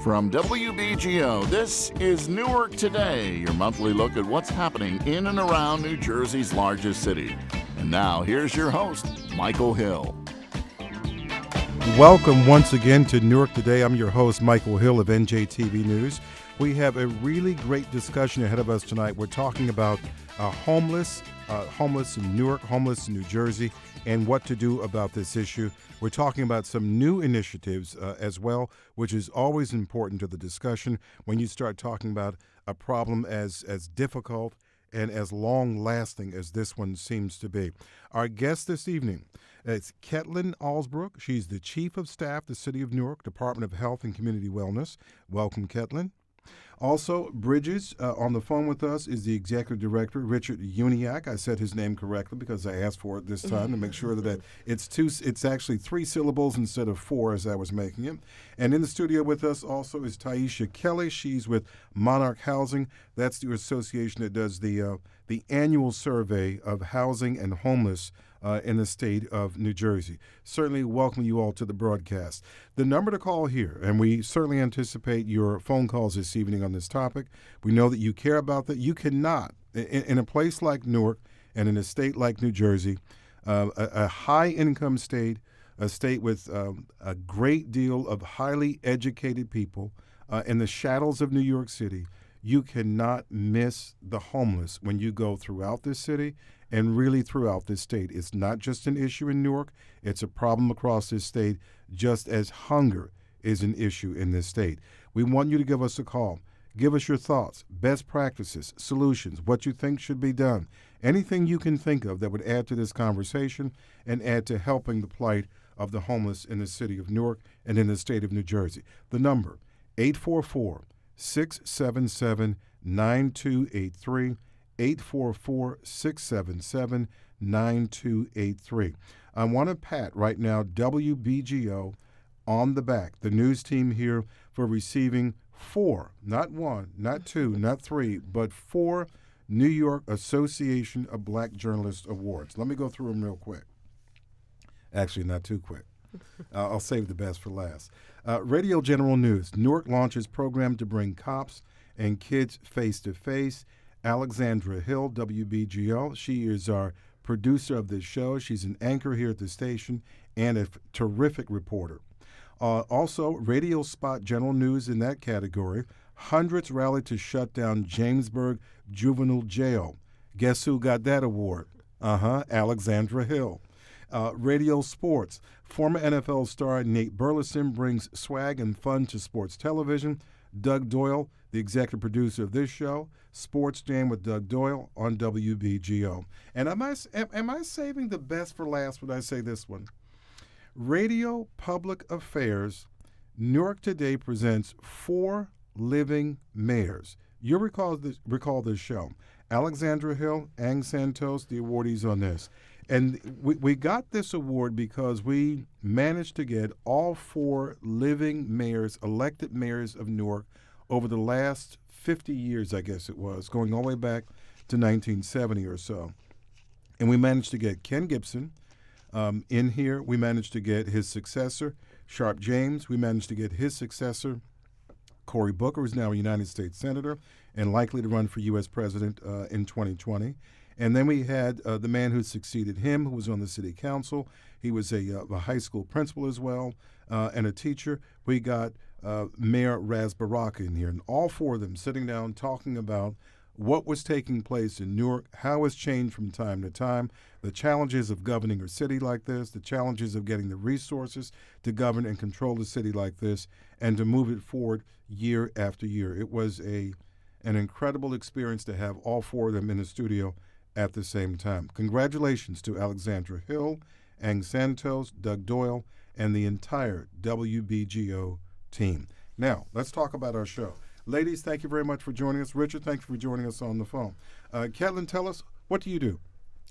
From Wbgo, this is Newark Today, your monthly look at what's happening in and around New Jersey's largest city. And now, here's your host, Michael Hill. Welcome once again to Newark Today. I'm your host, Michael Hill of NJTV News. We have a really great discussion ahead of us tonight. We're talking about homeless in Newark, homeless in New Jersey, and what to do about this issue. We're talking about some new initiatives as well, which is always important to the discussion when you start talking about a problem as difficult and as long-lasting as this one seems to be. Our guest this evening is Ketlin Alsbrook. She's the Chief of Staff, the City of Newark, Department of Health and Community Wellness. Welcome, Ketlin. Also, Bridges, on the phone with us is the Executive Director, Richard Uniacke. I said his name correctly because I asked for it this time to make sure that it's actually 3 syllables instead of 4 as I was making it. And in the studio with us also is Taisha Kelly. She's with Monarch Housing. That's the association that does the annual survey of housing and homeless in the state of New Jersey. Certainly welcome you all to the broadcast. The number to call here, and we certainly anticipate your phone calls this evening on this topic. We know that you care about that. You cannot, in a place like Newark and in a state like New Jersey, a high-income state, a state with a great deal of highly educated people in the shadows of New York City, you cannot miss the homeless when you go throughout this city and really throughout this state. It's not just an issue in Newark, it's a problem across this state, just as hunger is an issue in this state. We want you to give us a call. Give us your thoughts, best practices, solutions, what you think should be done, anything you can think of that would add to this conversation and add to helping the plight of the homeless in the city of Newark and in the state of New Jersey. The number, 844-677-9283, 844-677-9283. I want to pat right now Wbgo on the back, the news team here, for receiving 4, not 1, not 2, not 3, but 4 New York Association of Black Journalists Awards. Let me go through them real quick. Actually, not too quick. I'll save the best for last. Radio General News. Newark launches program to bring cops and kids face-to-face. Alexandra Hill, Wbgo. She is our producer of this show. She's an anchor here at the station and a terrific reporter. Also, Radio Spot General News in that category. Hundreds rallied to shut down Jamesburg Juvenile Jail. Guess who got that award? Alexandra Hill. Radio Sports. Former NFL star Nate Burleson brings swag and fun to sports television. Doug Doyle, the executive producer of this show, Sports Jam with Doug Doyle on Wbgo. And am I saving the best for last when I say this one? Radio Public Affairs, Newark Today presents 4 living mayors. You'll recall this show. Alexandra Hill, Ang Santos, the awardees on this. And we got this award because we managed to get all 4 living mayors, elected mayors of Newark over the last 50 years, I guess it was, going all the way back to 1970 or so. And we managed to get Ken Gibson in here. We managed to get his successor, Sharp James. We managed to get his successor, Cory Booker, who's now a United States Senator and likely to run for U.S. President in 2020. And then we had the man who succeeded him, who was on the city council. He was a high school principal as well, and a teacher. We got Mayor Raz Baraka in here, and all 4 of them sitting down talking about what was taking place in Newark, how it's changed from time to time, the challenges of governing a city like this, the challenges of getting the resources to govern and control a city like this, and to move it forward year after year. It was an incredible experience to have all 4 of them in the studio at the same time. Congratulations to Alexandra Hill, Ang Santos, Doug Doyle, and the entire Wbgo team. Now, let's talk about our show. Ladies, thank you very much for joining us. Richard, thank you for joining us on the phone. Ketlin, tell us, what do you do?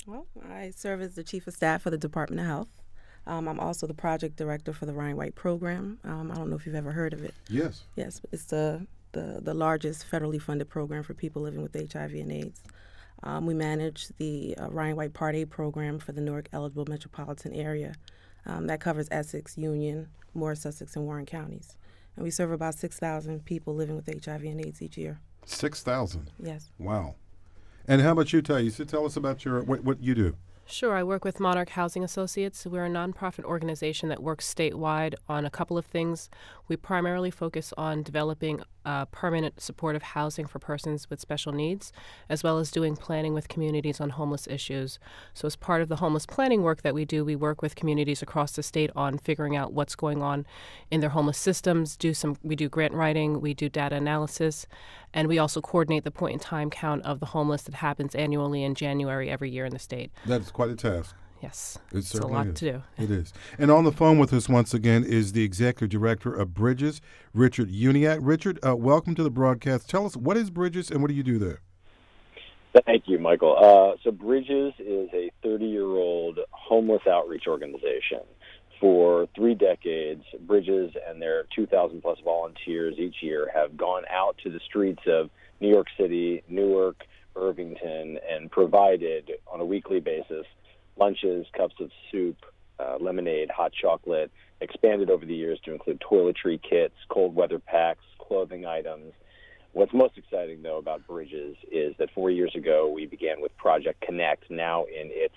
Well, I serve as the Chief of Staff for the Department of Health. I'm also the Project Director for the Ryan White Program. I don't know if you've ever heard of it. Yes. Yes, it's the largest federally funded program for people living with HIV and AIDS. We manage the Ryan White Part A program for the Newark eligible metropolitan area. That covers Essex, Union, Morris, Sussex, and Warren counties. and we serve about 6,000 people living with HIV and AIDS each year. 6,000. Yes. Wow. And how about you, Thais? Tell us about what you do. Sure. I work with Monarch Housing Associates. We're a nonprofit organization that works statewide on a couple of things. We primarily focus on developing permanent supportive housing for persons with special needs, as well as doing planning with communities on homeless issues. So as part of the homeless planning work that we do, we work with communities across the state on figuring out what's going on in their homeless systems. We do grant writing, we do data analysis, and we also coordinate the point-in-time count of the homeless that happens annually in January every year in the state. That's quite a task. Yes, It's a lot to do. It is. And on the phone with us once again is the Executive Director of Bridges, Richard Uniac. Richard, welcome to the broadcast. Tell us, what is Bridges and what do you do there? Thank you, Michael. So Bridges is a 30-year-old homeless outreach organization. For 3 decades, Bridges and their 2,000-plus volunteers each year have gone out to the streets of New York City, Newark, Irvington, and provided on a weekly basis lunches, cups of soup, lemonade, hot chocolate, expanded over the years to include toiletry kits, cold weather packs, clothing items. What's most exciting, though, about Bridges is that 4 years ago we began with Project Connect, now in its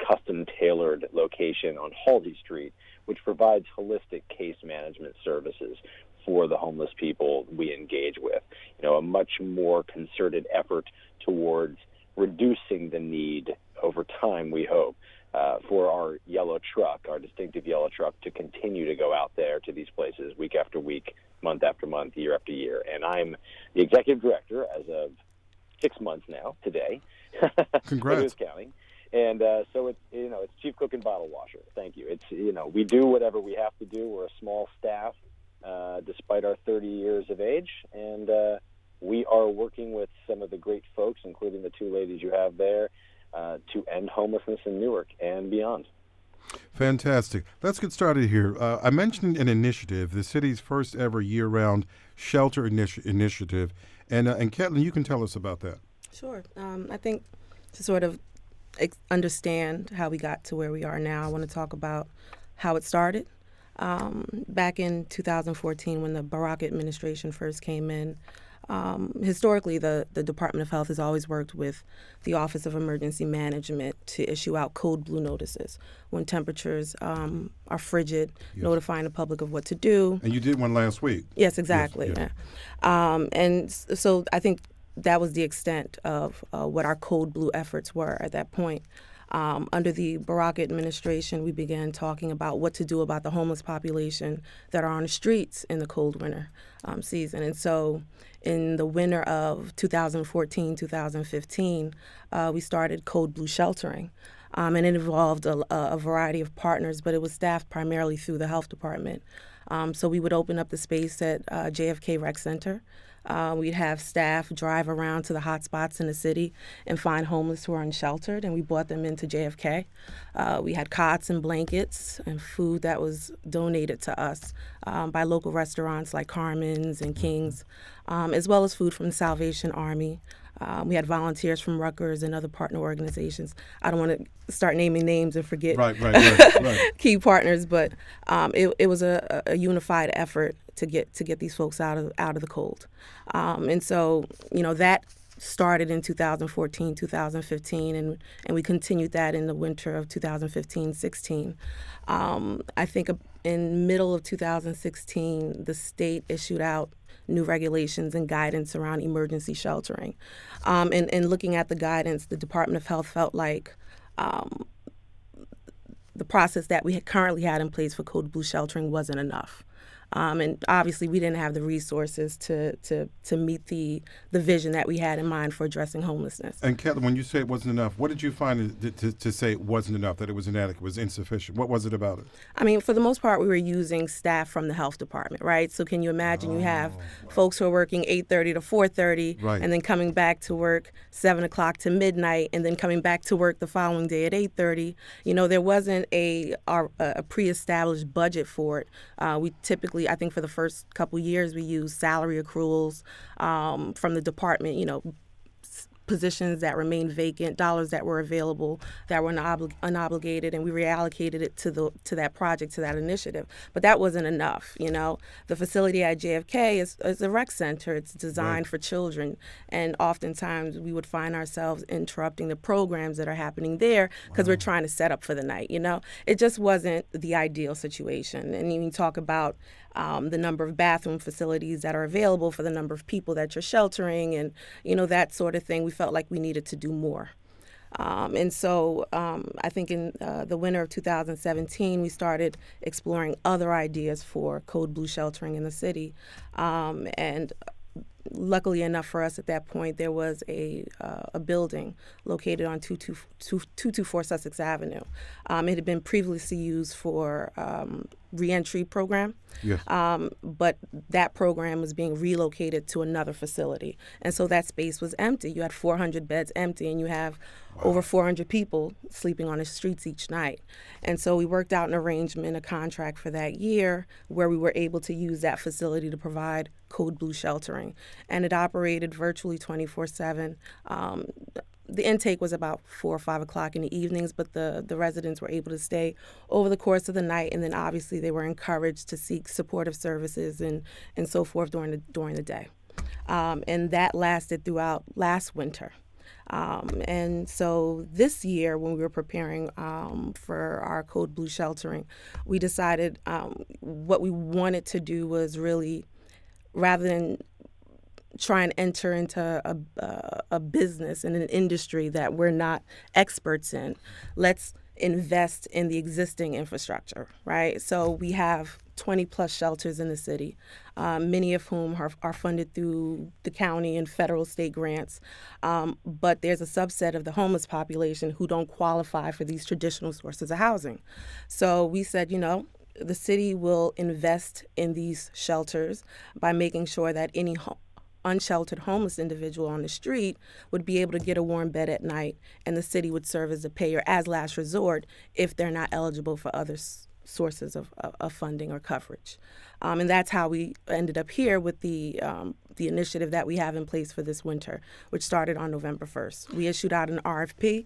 custom-tailored location on Halsey Street, which provides holistic case management services for the homeless people we engage with. A much more concerted effort towards reducing the need over time, we hope, for our yellow truck, our distinctive yellow truck, to continue to go out there to these places week after week, month after month, year after year. And I'm the executive director as of 6 months now, today. Congrats. Who's counting? And so it's chief cook and bottle washer. Thank you. It's we do whatever we have to do. We're a small staff, despite our 30 years of age, and we are working with some of the great folks, including the 2 ladies you have there, to end homelessness in Newark and beyond. Fantastic. Let's get started here. I mentioned an initiative, the city's first ever year-round shelter initiative, and Kathleen, you can tell us about that. Sure. I think to sort of understand how we got to where we are now, I want to talk about how it started. Back in 2014, when the Barack administration first came in, historically, the Department of Health has always worked with the Office of Emergency Management to issue out code blue notices when temperatures are frigid, yes, notifying the public of what to do. And you did one last week. Yes, exactly. Yes, yeah. And so I think that was the extent of what our code blue efforts were at that point. Under the Barack administration, we began talking about what to do about the homeless population that are on the streets in the cold winter season. And so in the winter of 2014, 2015, we started Code Blue Sheltering. And it involved a variety of partners, but it was staffed primarily through the health department. So we would open up the space at JFK Rec Center. We'd have staff drive around to the hot spots in the city and find homeless who are unsheltered, and we brought them into JFK. We had cots and blankets and food that was donated to us by local restaurants like Carmen's and King's, as well as food from the Salvation Army. We had volunteers from Rutgers and other partner organizations. I don't want to start naming names and forget Right. key partners, but it was a unified effort to get these folks out of the cold. And so, that started in 2014, 2015, and we continued that in the winter of 2015-16. I think in middle of 2016, the state issued out new regulations and guidance around emergency sheltering. And looking at the guidance, the Department of Health felt like the process that we currently had in place for Code Blue sheltering wasn't enough. And obviously, we didn't have the resources to meet the vision that we had in mind for addressing homelessness. And Kathleen, when you say it wasn't enough, what did you find to say it wasn't enough, that it was inadequate, was insufficient? What was it about it? I mean, for the most part, we were using staff from the health department, right? So can you imagine you have folks who are working 8:30 to 4:30, right, and then coming back to work 7 o'clock to midnight, and then coming back to work the following day at 8:30. There wasn't a pre-established budget for it. We typically, I think for the first couple years, we used salary accruals from the department, positions that remained vacant, dollars that were available that were unobligated, and we reallocated it to that project, to that initiative. But that wasn't enough. The facility at JFK is a rec center. It's designed for children, and oftentimes we would find ourselves interrupting the programs that are happening there because we're trying to set up for the night. It just wasn't the ideal situation. And you talk about the number of bathroom facilities that are available for the number of people that you're sheltering, and that sort of thing. We felt like we needed to do more. And so I think in the winter of 2017, we started exploring other ideas for Code Blue sheltering in the city. And luckily enough for us at that point, there was a building located on 224 Sussex Avenue. It had been previously used for reentry program, Yes. but that program was being relocated to another facility. And so that space was empty. You had 400 beds empty, and you have over 400 people sleeping on the streets each night. And so we worked out an arrangement, a contract for that year, where we were able to use that facility to provide Code Blue sheltering. And it operated virtually 24/7. The intake was about 4 or 5 o'clock in the evenings, but the residents were able to stay over the course of the night, and then obviously they were encouraged to seek supportive services and so forth during the day. And that lasted throughout last winter. And so this year, when we were preparing for our Code Blue sheltering, we decided what we wanted to do was really, rather than try and enter into a business and an industry that we're not experts in, let's invest in the existing infrastructure, right? So we have 20 plus shelters in the city, many of whom are funded through the county and federal state grants. But there's a subset of the homeless population who don't qualify for these traditional sources of housing. So we said, the city will invest in these shelters by making sure that any unsheltered homeless individual on the street would be able to get a warm bed at night, and the city would serve as a payer as last resort if they're not eligible for other sources of funding or coverage. And that's how we ended up here with the initiative that we have in place for this winter, which started on November 1st. We issued out an RFP.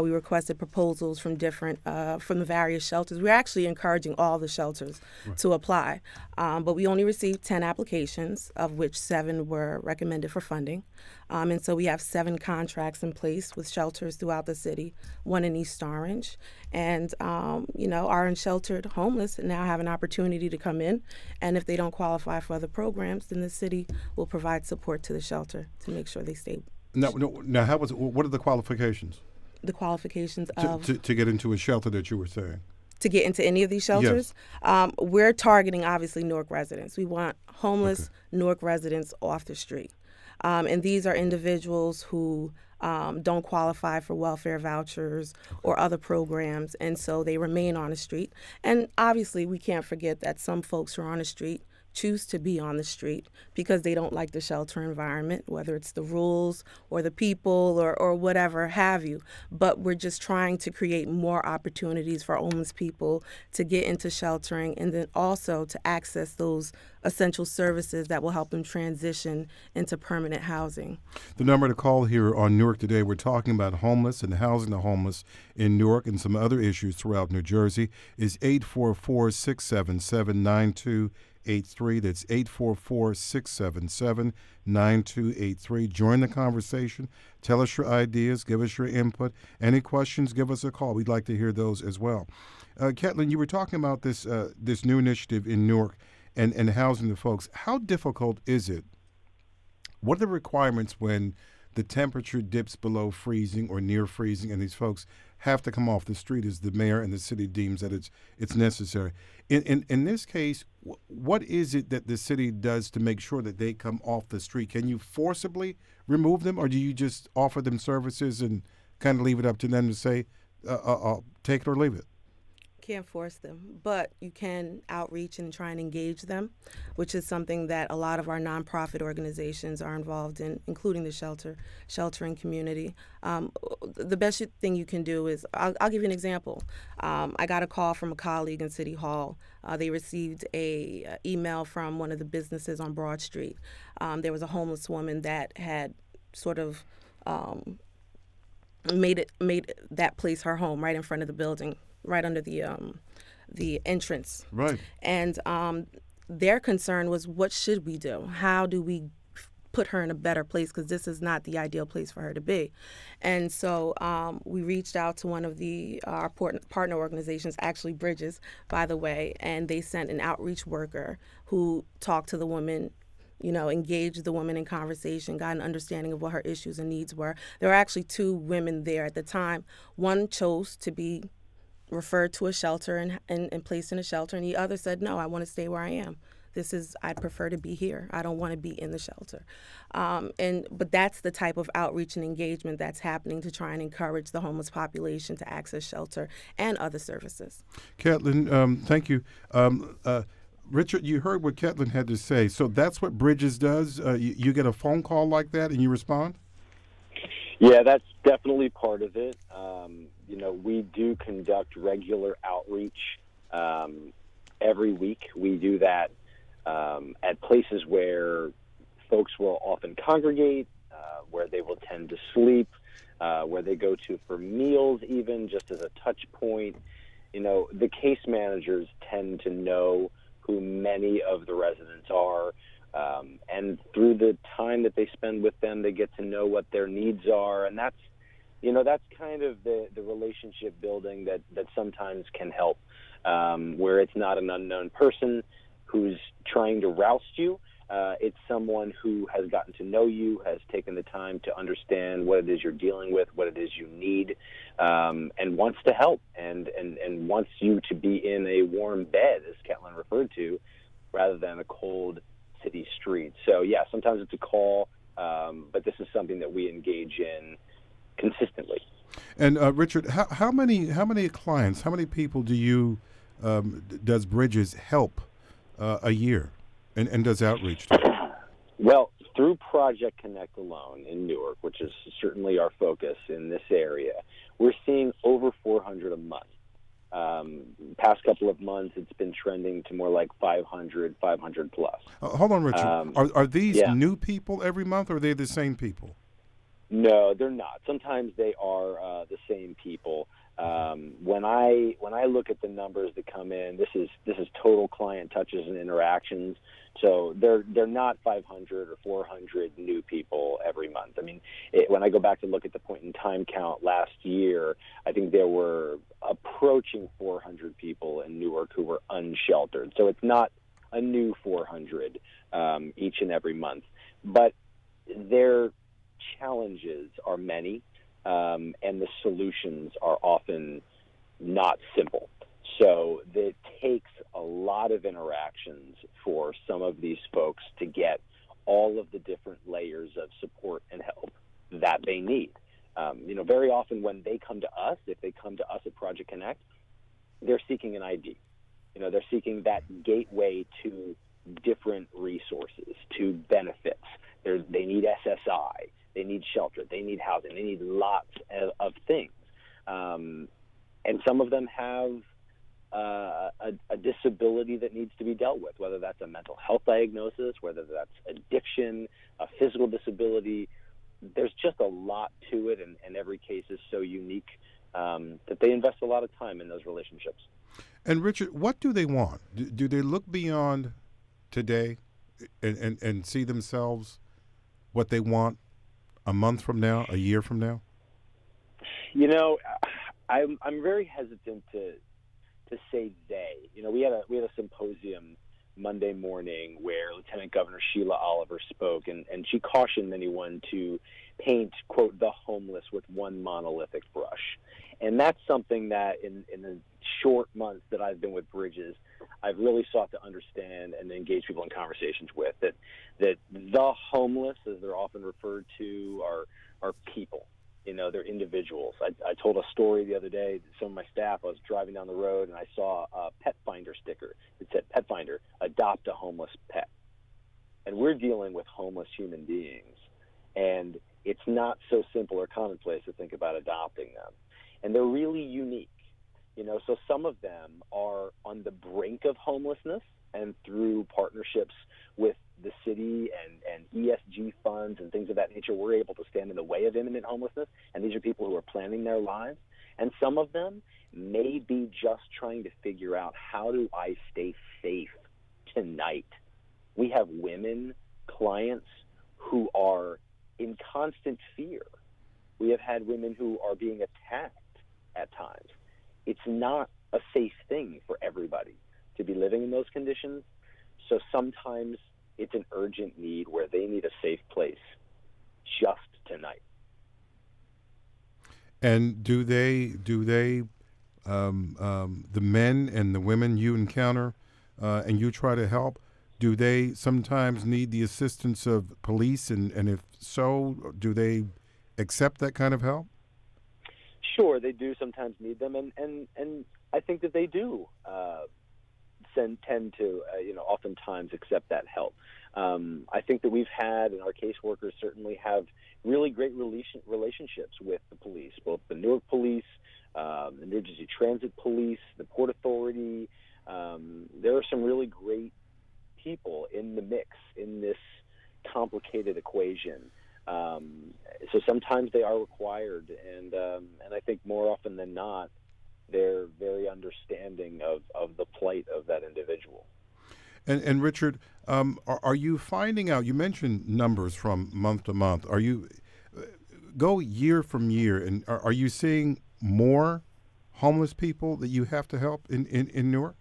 We requested proposals from from the various shelters. We're actually encouraging all the shelters to apply, but we only received 10 applications, of which 7 were recommended for funding. And so we have 7 contracts in place with shelters throughout the city, 1 in East Orange. And, our unsheltered homeless now have an opportunity to come in, and if they don't qualify for other programs, then the city will provide support to the shelter to make sure they stay. Now, what are the qualifications? The qualifications of to get into a shelter that you were saying? To get into any of these shelters, we're targeting obviously Newark residents. We want homeless Newark residents off the street. And these are individuals who don't qualify for welfare vouchers or other programs, and so they remain on the street. And obviously, we can't forget that some folks who are on the street choose to be on the street because they don't like the shelter environment, whether it's the rules or the people or whatever have you. But we're just trying to create more opportunities for homeless people to get into sheltering, and then also to access those essential services that will help them transition into permanent housing. The number to call here on Newark Today, we're talking about homeless and housing the homeless in Newark and some other issues throughout New Jersey, is 844-677-9283. That's 844-677-9283. Join the conversation. Tell us your ideas. Give us your input. Any questions, give us a call. We'd like to hear those as well. Ketlin, you were talking about this new initiative in Newark and housing the folks. How difficult is it? What are the requirements when the temperature dips below freezing or near freezing and these folks have to come off the street as the mayor and the city deems that it's necessary? In this case, what is it that the city does to make sure that they come off the street? Can you forcibly remove them, or do you just offer them services and kind of leave it up to them to say, take it or leave it? Can't force them, but you can outreach and try and engage them, which is something that a lot of our nonprofit organizations are involved in, including the sheltering community. The best thing you can do is, I'll give you an example. I got a call from a colleague in City Hall. They received a email from one of the businesses on Broad Street. There was a homeless woman that had sort of made that place her home right in front of the building, right under the entrance. Right. And their concern was, what should we do? How do we put her in a better place, because this is not the ideal place for her to be. And so we reached out to one of our partner organizations, actually Bridges, by the way, and they sent an outreach worker who talked to the woman, engaged the woman in conversation, got an understanding of what her issues and needs were. There were actually 2 women there at the time. One chose to be referred to a shelter and placed in a shelter, and the other said, no, I want to stay where I am. I prefer to be here. I don't want to be in the shelter. But that's the type of outreach and engagement that's happening to try and encourage the homeless population to access shelter and other services. Catlin, thank you. Richard, you heard what Catlin had to say. So that's what Bridges does? You get a phone call like that and you respond? Yeah, that's definitely part of it. We do conduct regular outreach every week. We do that at places where folks will often congregate, where they will tend to sleep, where they go to for meals, even just as a touch point. The case managers tend to know who many of the residents are, and through the time that they spend with them, they get to know what their needs are, and that's kind of the relationship building that sometimes can help, where it's not an unknown person who's trying to roust you. It's someone who has gotten to know you, has taken the time to understand what it is you're dealing with, what it is you need, and wants to help, and wants you to be in a warm bed, as Catlin referred to, rather than a cold city street. So, yeah, sometimes it's a call, but this is something that we engage in consistently. And Richard, how many clients, how many people does Bridges help a year and does outreach to? Well, through Project Connect alone in Newark, which is certainly our focus in this area, we're seeing over 400 a month. Past couple of months, it's been trending to more like 500 plus. Hold on, Richard. Are these yeah. new people every month, or are they the same people? No, they're not. Sometimes they are the same people. When I look at the numbers that come in, this is total client touches and interactions. So they're not 500 or 400 new people every month. I mean, when I go back to look at the point in time count last year, I think there were approaching 400 people in Newark who were unsheltered. So it's not a new 400 each and every month, but their challenges are many, and the solutions are often not simple. So it takes a lot of interactions for some of these folks to get all of the different layers of support and help that they need. Very often when they come to us, if they come to us at Project Connect, they're seeking an ID. They're seeking that gateway to different resources, to benefits. They need SSI. They need shelter. They need housing. They need lots of things. And some of them have a disability that needs to be dealt with, whether that's a mental health diagnosis, whether that's addiction, a physical disability. There's just a lot to it, and every case is so unique that they invest a lot of time in those relationships. And Richard, what do they want? Do they look beyond today and see themselves what they want a month from now, a year from now? I'm very hesitant to say they. We had a symposium Monday morning where Lieutenant Governor Sheila Oliver spoke, and she cautioned anyone to paint, quote, the homeless with one monolithic brush. And that's something that in the short months that I've been with Bridges, I've really sought to understand and engage people in conversations with, that the homeless, as they're often referred to, are people. They're individuals. I told a story the other day. Some of my staff, I was driving down the road and I saw a pet finder sticker that said, "Pet finder, adopt a homeless pet." And we're dealing with homeless human beings, and it's not so simple or commonplace to think about adopting them. And they're really unique. So some of them are on the brink of homelessness, and through partnerships with the city and ESG funds and things of that nature, we're able to stand in the way of imminent homelessness. And these are people who are planning their lives. And some of them may be just trying to figure out, how do I stay safe tonight? We have women clients who are in constant fear. We have had women who are being attacked at times. It's not a safe thing for everybody to be living in those conditions. So sometimes it's an urgent need where they need a safe place just tonight. And do they the men and the women you encounter and you try to help, do they sometimes need the assistance of police? And if so, do they accept that kind of help? Sure, they do sometimes need them, and I think that they do tend to oftentimes accept that help. I think that we've had, and our caseworkers certainly have, really great relationships with the police, both the Newark Police, the New Jersey Transit Police, the Port Authority. There are some really great people in the mix in this complicated equation. So sometimes they are required, and I think more often than not, they're very understanding of the plight of that individual. And Richard, are you finding out? You mentioned numbers from month to month. Are you go year from year, and are you seeing more homeless people that you have to help in Newark?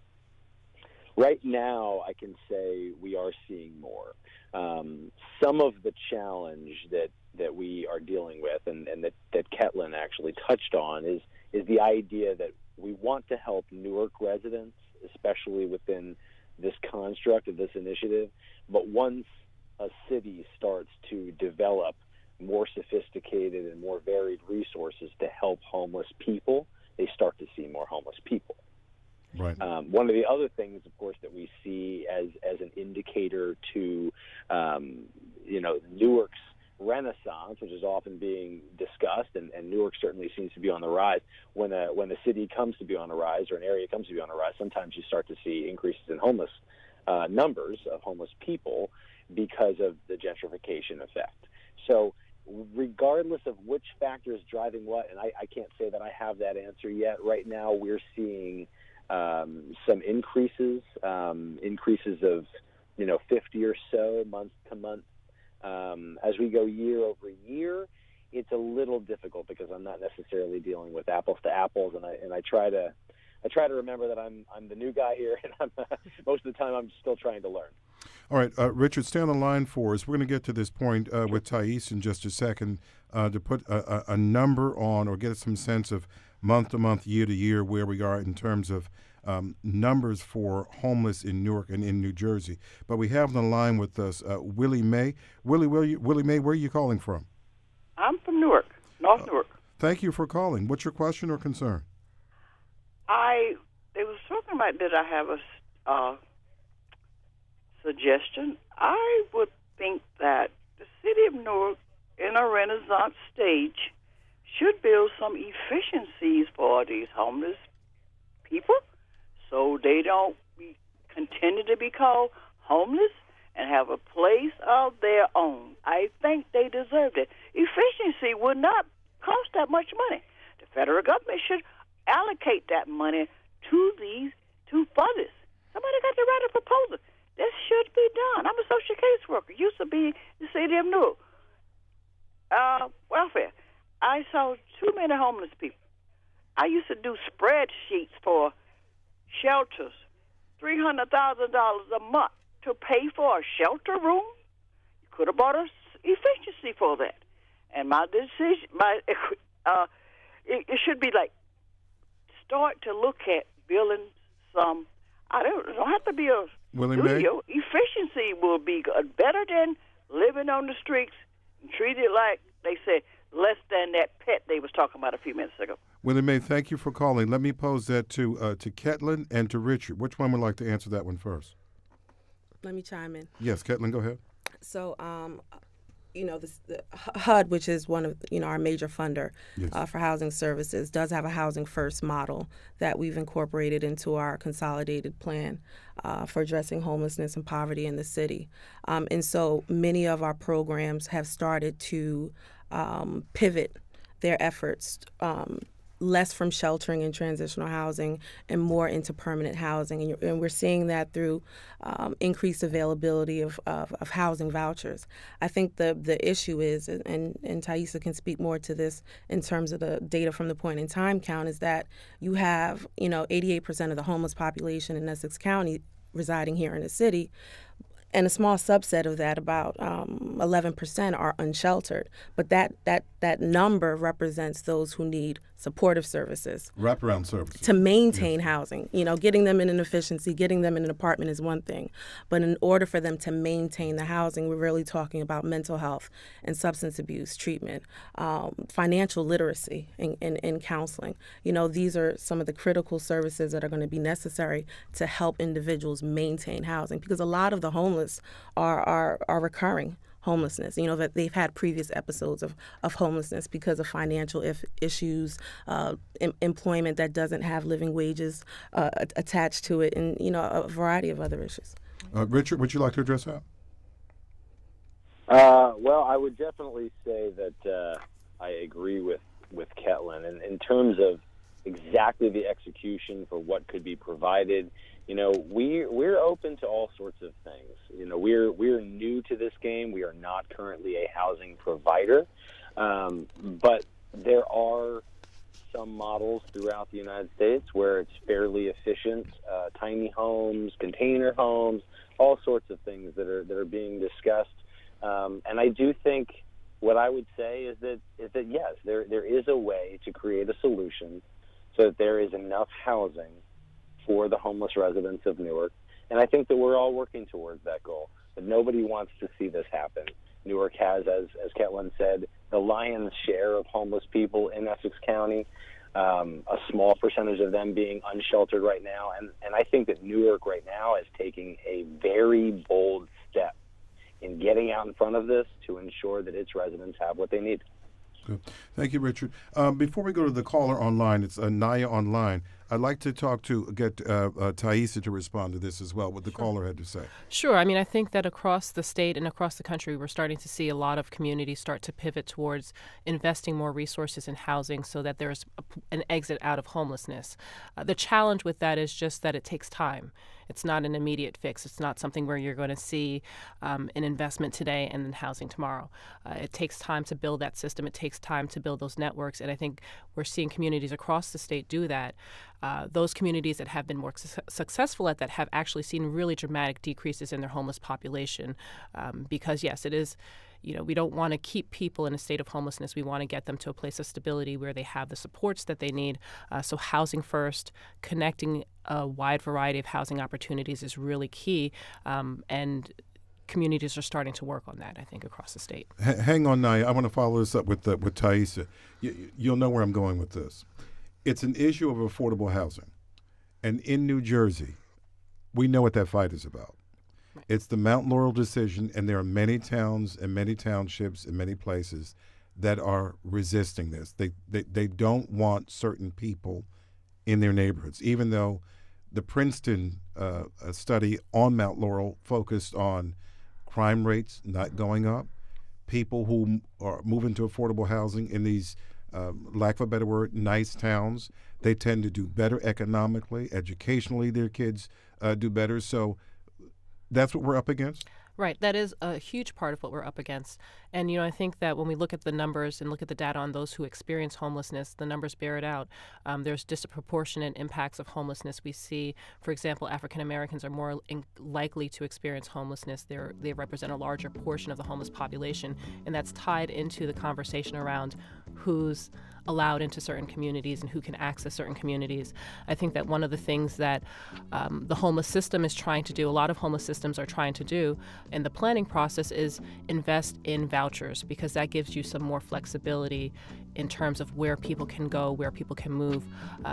Right now, I can say we are seeing more. Some of the challenge that we are dealing with, and that Ketlin actually touched on, is the idea that we want to help Newark residents, especially within this construct of this initiative. But once a city starts to develop more sophisticated and more varied resources to help homeless people, they start to see more homeless people. Right. One of the other things, of course, that we see as an indicator to, Newark's renaissance, which is often being discussed, and Newark certainly seems to be on the rise. When a city comes to be on the rise, or an area comes to be on the rise, sometimes you start to see increases in homeless numbers of homeless people because of the gentrification effect. So regardless of which factor is driving what, and I can't say that I have that answer yet. Right now, we're seeing some increases of 50 or so month to month. As we go year over year, it's a little difficult because I'm not necessarily dealing with apples to apples, and I try to remember that I'm the new guy here, and most of the time I'm still trying to learn. All right, Richard, stay on the line for us. We're going to get to this point with Thais in just a second to put a number on, or get some sense of month to month, year to year, where we are in terms of numbers for homeless in Newark and in New Jersey. But we have on the line with us Willie May. Willie May, where are you calling from? I'm from Newark, North Newark. Thank you for calling. What's your question or concern? They was talking about, did I have a suggestion? I would think that the city of Newark, in a renaissance stage, should build some efficiencies for these homeless people so they don't continue to be called homeless and have a place of their own. I think they deserve it. Efficiency would not cost that much money. The federal government should allocate that money to this. Somebody got to write a proposal. This should be done. I'm a social caseworker. Used to be the city of Newark. Welfare. I saw too many homeless people. I used to do spreadsheets for shelters, $300,000 a month to pay for a shelter room. You could have bought us efficiency for that. And my decision, it should be like, start to look at building some. It don't have to be a Willie studio. May? Efficiency will be better than living on the streets and treated like, they said, less than that pet they was talking about a few minutes ago. Willie May, thank you for calling. Let me pose that to Ketlin and to Richard. Which one would like to answer that one first? Let me chime in. Yes, Ketlin, go ahead. So the HUD, which is one of our major funder Yes. for housing services, does have a housing first model that we've incorporated into our consolidated plan for addressing homelessness and poverty in the city. And so many of our programs have started to pivot their efforts less from sheltering and transitional housing and more into permanent housing. And we're seeing that through increased availability of housing vouchers. I think the issue is, and Thaisa can speak more to this in terms of the data from the point in time count, is that you have 88% of the homeless population in Essex County residing here in the city. And a small subset of that, about 11%, are unsheltered. But that number represents those who need supportive services Wraparound services. to maintain housing. Getting them in an efficiency, getting them in an apartment is one thing. But in order for them to maintain the housing, we're really talking about mental health and substance abuse treatment, financial literacy and counseling. These are some of the critical services that are going to be necessary to help individuals maintain housing, because a lot of the homeless are recurring homelessness, that they've had previous episodes of homelessness because of financial issues, employment that doesn't have living wages attached to it, and a variety of other issues. Richard, would you like to address that? Well, I would definitely say that I agree with Ketlin, and in terms of exactly the execution for what could be provided. We're open to all sorts of things. We're new to this game. We are not currently a housing provider, but there are some models throughout the United States where it's fairly efficient. Tiny homes, container homes, all sorts of things that are being discussed. And I do think what I would say is that yes, there is a way to create a solution so that there is enough housing for the homeless residents of Newark. And I think that we're all working towards that goal. But nobody wants to see this happen. Newark has, as Ketlin said, the lion's share of homeless people in Essex County, a small percentage of them being unsheltered right now. And I think that Newark right now is taking a very bold step in getting out in front of this to ensure that its residents have what they need. Good. Thank you, Richard. Before we go to the caller online, it's Naya online. I'd like to get Thaisa to respond to this as well, what the caller had to say. Sure. I mean, I think that across the state and across the country, we're starting to see a lot of communities start to pivot towards investing more resources in housing so that there's an exit out of homelessness. The challenge with that is just that it takes time. It's not an immediate fix. It's not something where you're going to see an investment today and then housing tomorrow. It takes time to build that system. It takes time to build those networks. And I think we're seeing communities across the state do that. Those communities that have been more successful at that have actually seen really dramatic decreases in their homeless population because, yes, it is. We don't want to keep people in a state of homelessness. We want to get them to a place of stability where they have the supports that they need. So housing first, connecting a wide variety of housing opportunities is really key. And communities are starting to work on that, I think, across the state. Hang on, Naya. I want to follow this up with Thaisa. You'll know where I'm going with this. It's an issue of affordable housing. And in New Jersey, we know what that fight is about. It's the Mount Laurel decision, and there are many towns and many townships and many places that are resisting this. They don't want certain people in their neighborhoods, even though the Princeton study on Mount Laurel focused on crime rates not going up, people who are moving to affordable housing in these, lack of a better word, nice towns. They tend to do better economically, educationally, their kids do better. So that's what we're up against? Right. That is a huge part of what we're up against. And, I think that when we look at the numbers and look at the data on those who experience homelessness, the numbers bear it out. There's disproportionate impacts of homelessness. We see, for example, African Americans are more likely to experience homelessness. They represent a larger portion of the homeless population. And that's tied into the conversation around who's allowed into certain communities and who can access certain communities. I think that one of the things that the homeless system is trying to do, a lot of homeless systems are trying to do in the planning process, is invest in vouchers, because that gives you some more flexibility in terms of where people can go, where people can move.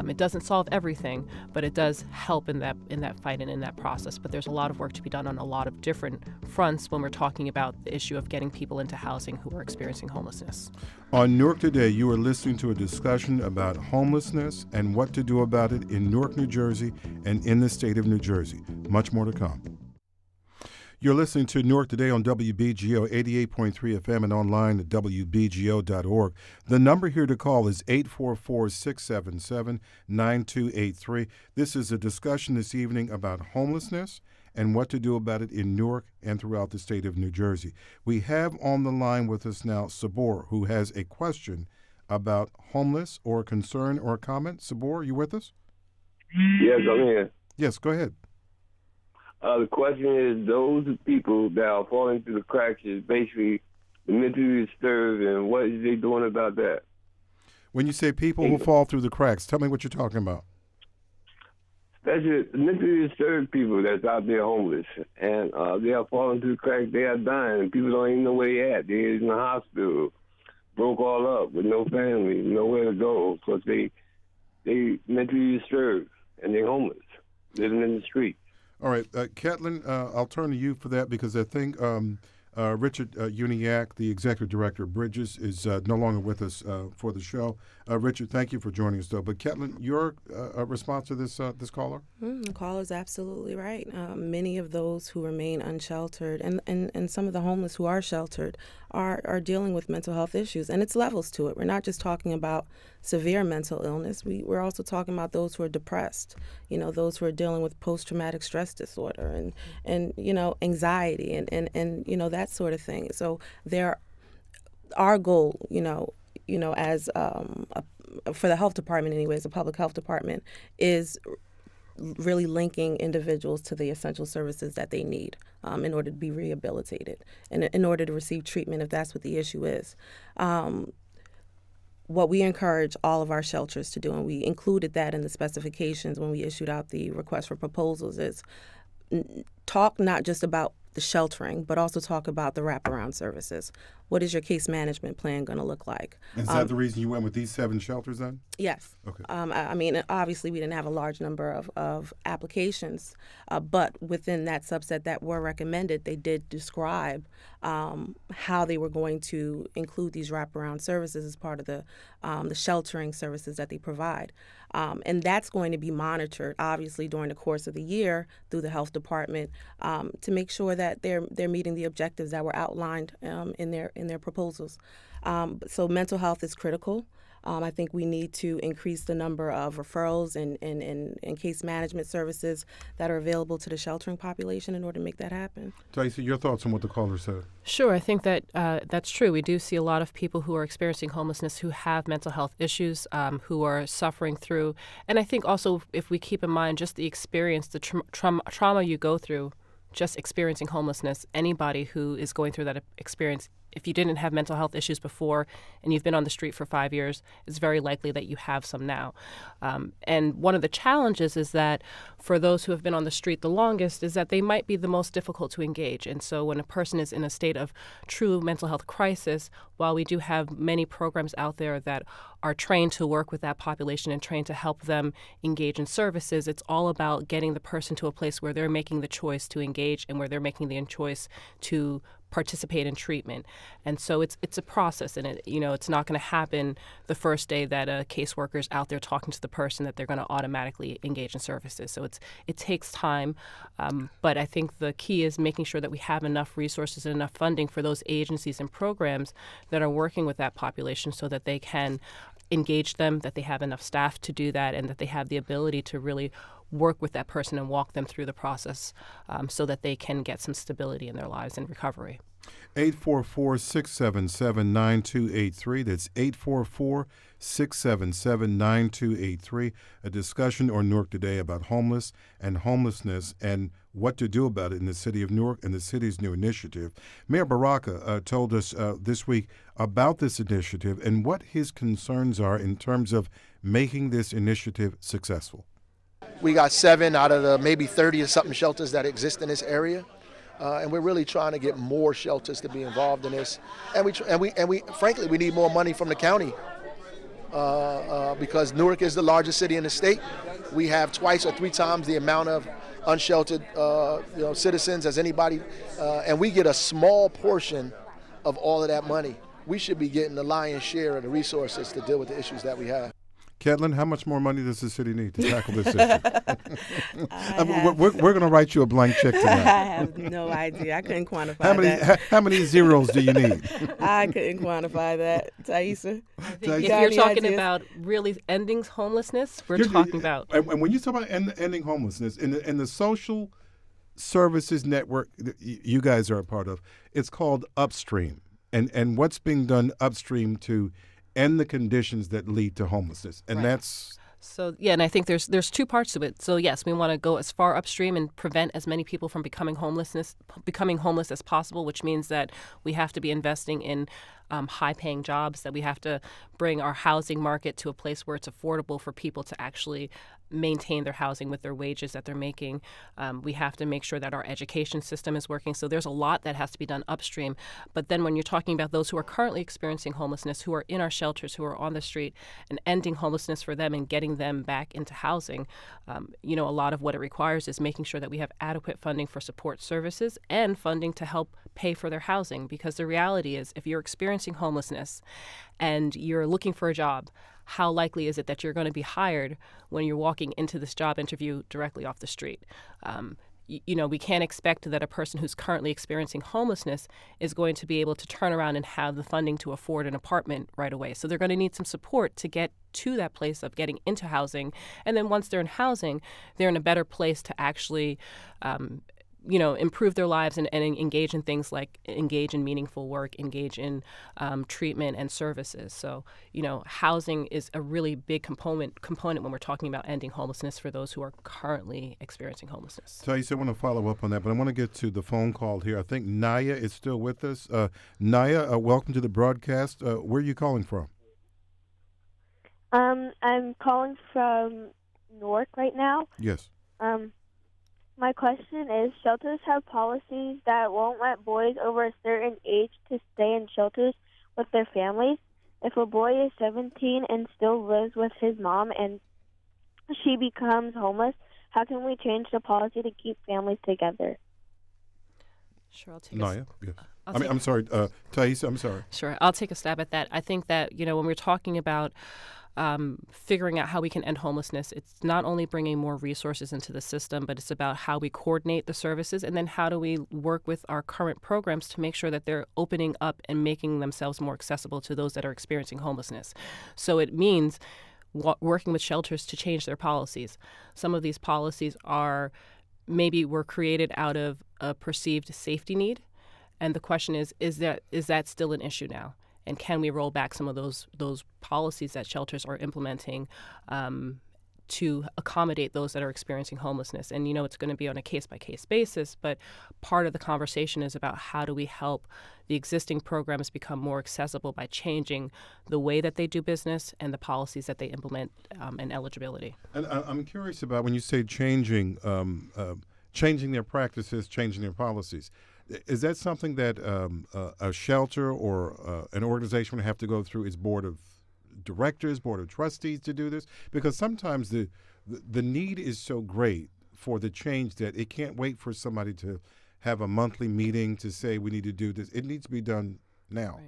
It doesn't solve everything, but it does help in that fight and in that process. But there's a lot of work to be done on a lot of different fronts when we're talking about the issue of getting people into housing who are experiencing homelessness. On Newark Today, you are listening to a discussion about homelessness and what to do about it in Newark, New Jersey, and in the state of New Jersey. Much more to come. You're listening to Newark Today on WBGO 88.3 FM and online at WBGO.org. The number here to call is 844-677-9283. This is a discussion this evening about homelessness and what to do about it in Newark and throughout the state of New Jersey. We have on the line with us now Sabor, who has a question about homeless or a concern or a comment. Sabor, you with us? Yes, I'm here. Yes, go ahead. The question is, those people that are falling through the cracks is basically the mentally disturbed, and what is they doing about that? When you say people who fall through the cracks, tell me what you're talking about. Especially the mentally disturbed people that's out there homeless, and they are falling through the cracks. They are dying, and people don't even know where they're at. They're in the hospital, broke all up with no family, nowhere to go, because they mentally disturbed and they're homeless, living in the street. All right, Catlin, I'll turn to you for that because I think Richard Uniacke, the executive director of Bridges, is no longer with us for the show. Richard, thank you for joining us, though. But Catlin, your response to this caller? The caller is absolutely right. Many of those who remain unsheltered and some of the homeless who are sheltered are dealing with mental health issues, and it's levels to it. We're not just talking about severe mental illness. We're also talking about those who are depressed, those who are dealing with post-traumatic stress disorder and anxiety and that sort of thing. So our goal, as for the health department anyways, the public health department, is really linking individuals to the essential services that they need in order to be rehabilitated and in order to receive treatment if that's what the issue is. What we encourage all of our shelters to do, and we included that in the specifications when we issued out the request for proposals, is talk not just about the sheltering, but also talk about the wraparound services. What is your case management plan going to look like? Is that the reason you went with these 7 shelters then? Yes. Okay. I mean, obviously we didn't have a large number of applications, but within that subset that were recommended, they did describe how they were going to include these wraparound services as part of the sheltering services that they provide. And that's going to be monitored, obviously, during the course of the year through the health department to make sure that they're meeting the objectives that were outlined in their proposals. So mental health is critical. I think we need to increase the number of referrals and case management services that are available to the sheltering population in order to make that happen. Tyson, your thoughts on what the caller said? Sure. I think that that's true. We do see a lot of people who are experiencing homelessness who have mental health issues, who are suffering through. And I think also if we keep in mind just the experience, the trauma you go through, just experiencing homelessness, anybody who is going through that experience, if you didn't have mental health issues before and you've been on the street for 5 years, it's very likely that you have some now. And one of the challenges is that for those who have been on the street the longest is that they might be the most difficult to engage. And so when a person is in a state of true mental health crisis, while we do have many programs out there that are trained to work with that population and trained to help them engage in services, it's all about getting the person to a place where they're making the choice to engage and where they're making the choice to participate in treatment. And so it's a process, and it's not going to happen the first day that a caseworker is out there talking to the person that they're going to automatically engage in services. So it takes time, but I think the key is making sure that we have enough resources and enough funding for those agencies and programs that are working with that population so that they can engage them, that they have enough staff to do that, and that they have the ability to really work with that person and walk them through the process so that they can get some stability in their lives and recovery. 844-677-9283. That's 844-677-9283. A discussion on Newark Today about homeless and homelessness and what to do about it in the city of Newark and the city's new initiative. Mayor Baraka told us this week about this initiative and what his concerns are in terms of making this initiative successful. We got 7 out of the maybe 30 or something shelters that exist in this area. And we're really trying to get more shelters to be involved in this, and we frankly we need more money from the county because Newark is the largest city in the state. We have twice or 3 times the amount of unsheltered citizens as anybody, and we get a small portion of all of that money. We should be getting the lion's share of the resources to deal with the issues that we have. Ketlin, how much more money does the city need to tackle this issue? We're going to write you a blank check tonight. I have no idea. I couldn't quantify that. How many zeros do you need? I couldn't quantify that. Taisa? If you're talking about really ending homelessness, we're talking about. And when you talk about ending homelessness, in the social services network you guys are a part of, it's called Upstream. And what's being done upstream to end the conditions that lead to homelessness, and that's so and I think there's 2 parts to it. So yes, we want to go as far upstream and prevent as many people from becoming homeless as possible, which means that we have to be investing in high-paying jobs, that we have to bring our housing market to a place where it's affordable for people to actually maintain their housing with their wages that they're making. We have to make sure that our education system is working. So there's a lot that has to be done upstream. But then when you're talking about those who are currently experiencing homelessness, who are in our shelters, who are on the street, and ending homelessness for them and getting them back into housing, a lot of what it requires is making sure that we have adequate funding for support services and funding to help pay for their housing. Because the reality is, if you're experiencing homelessness and you're looking for a job, how likely is it that you're going to be hired when you're walking into this job interview directly off the street? We can't expect that a person who's currently experiencing homelessness is going to be able to turn around and have the funding to afford an apartment right away. So they're going to need some support to get to that place of getting into housing. And then once they're in housing, they're in a better place to actually improve their lives and engage in things like engage in meaningful work, engage in treatment and services. So, housing is a really big component when we're talking about ending homelessness for those who are currently experiencing homelessness. So I want to follow up on that, but I want to get to the phone call here. I think Naya is still with us. Naya, welcome to the broadcast. Where are you calling from? I'm calling from Newark right now. Yes. My question is, shelters have policies that won't let boys over a certain age to stay in shelters with their families. If a boy is 17 and still lives with his mom and she becomes homeless, how can we change the policy to keep families together? Sure, I'll take Naya, yes. I'm sorry, Thais, I'm sorry. Sure, I'll take a stab at that. I think that, when we're talking about figuring out how we can end homelessness, it's not only bringing more resources into the system, but it's about how we coordinate the services, and then how do we work with our current programs to make sure that they're opening up and making themselves more accessible to those that are experiencing homelessness. So it means working with shelters to change their policies. Some of these policies were created out of a perceived safety need, and the question is that still an issue now? And can we roll back some of those policies that shelters are implementing to accommodate those that are experiencing homelessness? And, it's going to be on a case-by-case basis, but part of the conversation is about how do we help the existing programs become more accessible by changing the way that they do business and the policies that they implement and eligibility. And I'm curious about when you say changing their practices, changing their policies. Is that something that a shelter or an organization would have to go through its board of directors, board of trustees to do this? Because sometimes the need is so great for the change that it can't wait for somebody to have a monthly meeting to say we need to do this. It needs to be done now.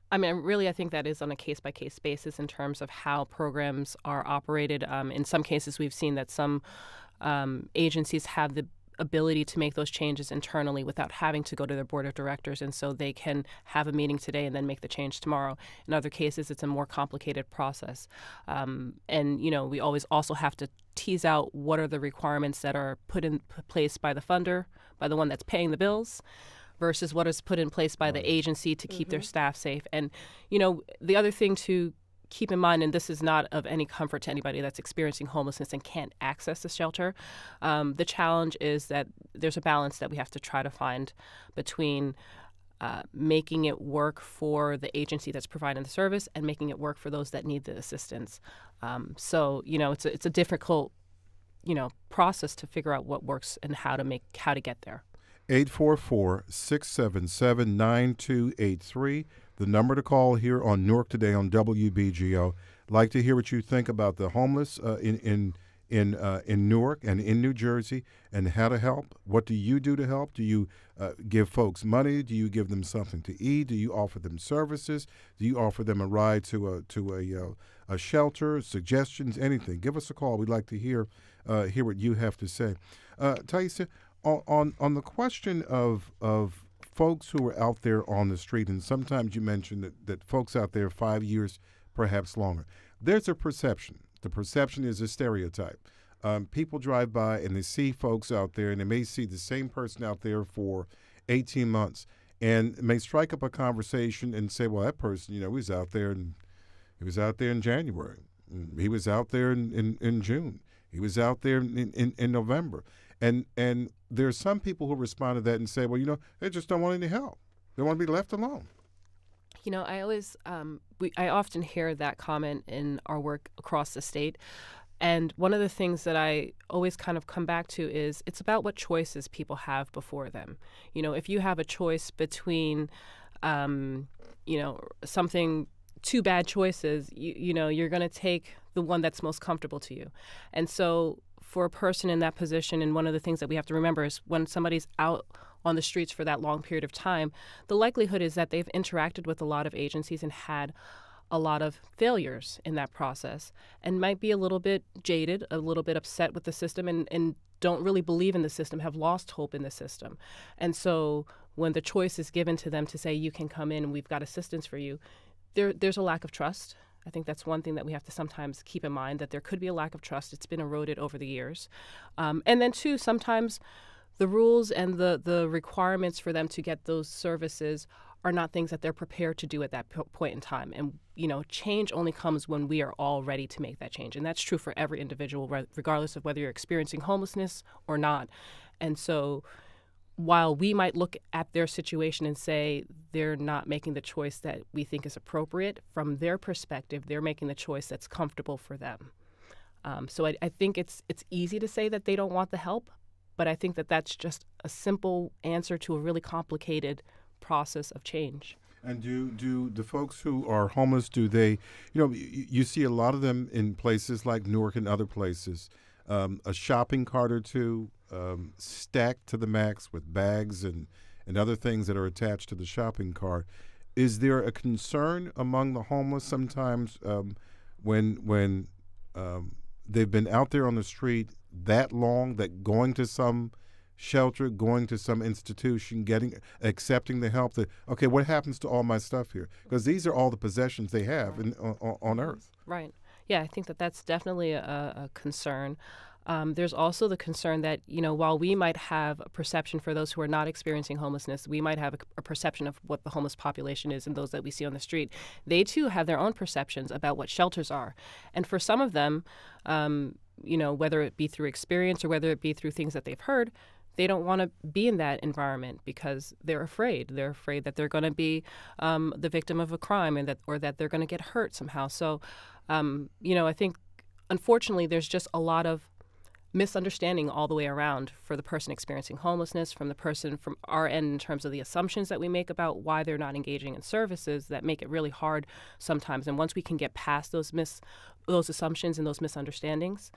Right. I think that is on a case-by-case basis in terms of how programs are operated. In some cases, we've seen that some agencies have the ability to make those changes internally without having to go to their board of directors, and so they can have a meeting today and then make the change tomorrow. In other cases, it's a more complicated process. And, we always also have to tease out what are the requirements that are put in place by the funder, by the one that's paying the bills, versus what is put in place by the agency to keep their staff safe. And, the other thing to keep in mind, and this is not of any comfort to anybody that's experiencing homelessness and can't access the shelter, the challenge is that there's a balance that we have to try to find between making it work for the agency that's providing the service and making it work for those that need the assistance. So it's a difficult process to figure out what works and how to get there. 844-677-9283, the number to call here on Newark Today on WBGO. Like to hear what you think about the homeless in Newark and in New Jersey, and how to help. What do you do to help? Do you give folks money? Do you give them something to eat? Do you offer them services? Do you offer them a ride to a shelter? Suggestions? Anything? Give us a call. We'd like to hear what you have to say. Taisha, on the question of folks who are out there on the street, and sometimes you mentioned that folks out there 5 years, perhaps longer, there's a perception. The perception is a stereotype. People drive by and they see folks out there, and they may see the same person out there for 18 months and may strike up a conversation and say, well, that person, he was out there in January. He was out there in June. He was out there in November. And there's some people who respond to that and say, well, they just don't want any help. They want to be left alone. I always, I often hear that comment in our work across the state. And one of the things that I always kind of come back to is it's about what choices people have before them. If you have a choice between, something, two bad choices, you're going to take the one that's most comfortable to you. And so for a person in that position, and one of the things that we have to remember is when somebody's out on the streets for that long period of time, the likelihood is that they've interacted with a lot of agencies and had a lot of failures in that process and might be a little bit jaded, a little bit upset with the system, and don't really believe in the system, have lost hope in the system. And so when the choice is given to them to say, you can come in and we've got assistance for you, there's a lack of trust. I think that's one thing that we have to sometimes keep in mind, that there could be a lack of trust. It's been eroded over the years. And then, too, sometimes the rules and the requirements for them to get those services are not things that they're prepared to do at that point in time. And, change only comes when we are all ready to make that change. And that's true for every individual, regardless of whether you're experiencing homelessness or not. And so while we might look at their situation and say they're not making the choice that we think is appropriate, from their perspective, they're making the choice that's comfortable for them. So I think it's easy to say that they don't want the help, but I think that that's just a simple answer to a really complicated process of change. And do the folks who are homeless, do they, you see a lot of them in places like Newark and other places, a shopping cart or two, stacked to the max with bags and other things that are attached to the shopping cart. Is there a concern among the homeless sometimes when they've been out there on the street that long, that going to some shelter, going to some institution, accepting the help, that, okay, what happens to all my stuff here? Because these are all the possessions they have on earth. Right. Yeah, I think that's definitely a concern. There's also the concern that, while we might have a perception for those who are not experiencing homelessness, we might have a perception of what the homeless population is and those that we see on the street. They, too, have their own perceptions about what shelters are. And for some of them, whether it be through experience or whether it be through things that they've heard, they don't want to be in that environment because they're afraid. They're afraid that they're going to be the victim of a crime or that they're going to get hurt somehow. So, I think, unfortunately, there's just a lot of misunderstanding all the way around for the person experiencing homelessness, from the person from our end in terms of the assumptions that we make about why they're not engaging in services that make it really hard sometimes. And once we can get past those assumptions and those misunderstandings,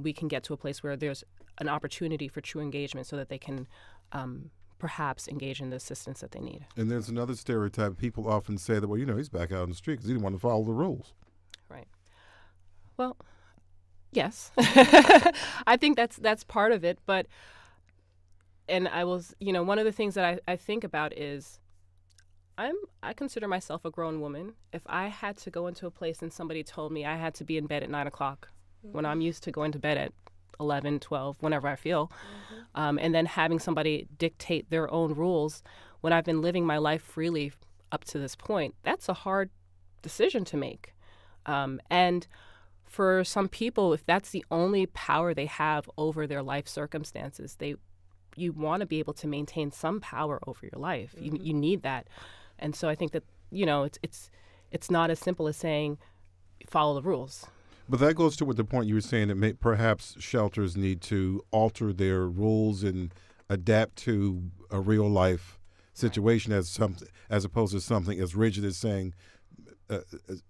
we can get to a place where there's an opportunity for true engagement so that they can perhaps engage in the assistance that they need. And there's another stereotype. People often say that, well, he's back out on the street because he didn't want to follow the rules. Right. Well, yes. I think that's part of it. But, And I was, one of the things that I think about is I consider myself a grown woman. If I had to go into a place and somebody told me I had to be in bed at 9 o'clock when I'm used to going to bed at 11, 12, whenever I feel, and then having somebody dictate their own rules when I've been living my life freely up to this point, that's a hard decision to make. And for some people, if that's the only power they have over their life circumstances, you want to be able to maintain some power over your life. You need that. And so I think that, it's not as simple as saying follow the rules. But that goes to what the point you were saying that perhaps shelters need to alter their rules and adapt to a real life situation as opposed to something as rigid as saying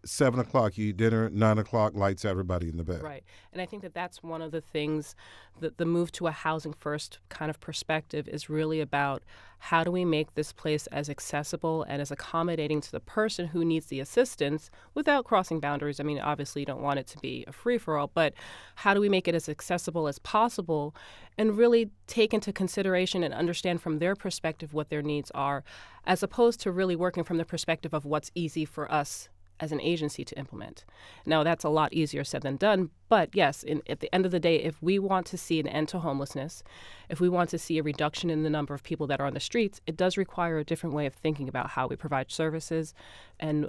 7 o'clock you eat dinner, 9 o'clock lights everybody in the bed. Right. And I think that that's one of the things that the move to a housing first kind of perspective is really about. How do we make this place as accessible and as accommodating to the person who needs the assistance without crossing boundaries? I mean, obviously you don't want it to be a free-for-all, but how do we make it as accessible as possible and really take into consideration and understand from their perspective what their needs are, as opposed to really working from the perspective of what's easy for us as an agency to implement. Now, that's a lot easier said than done, but yes, at the end of the day, if we want to see an end to homelessness, if we want to see a reduction in the number of people that are on the streets, it does require a different way of thinking about how we provide services and,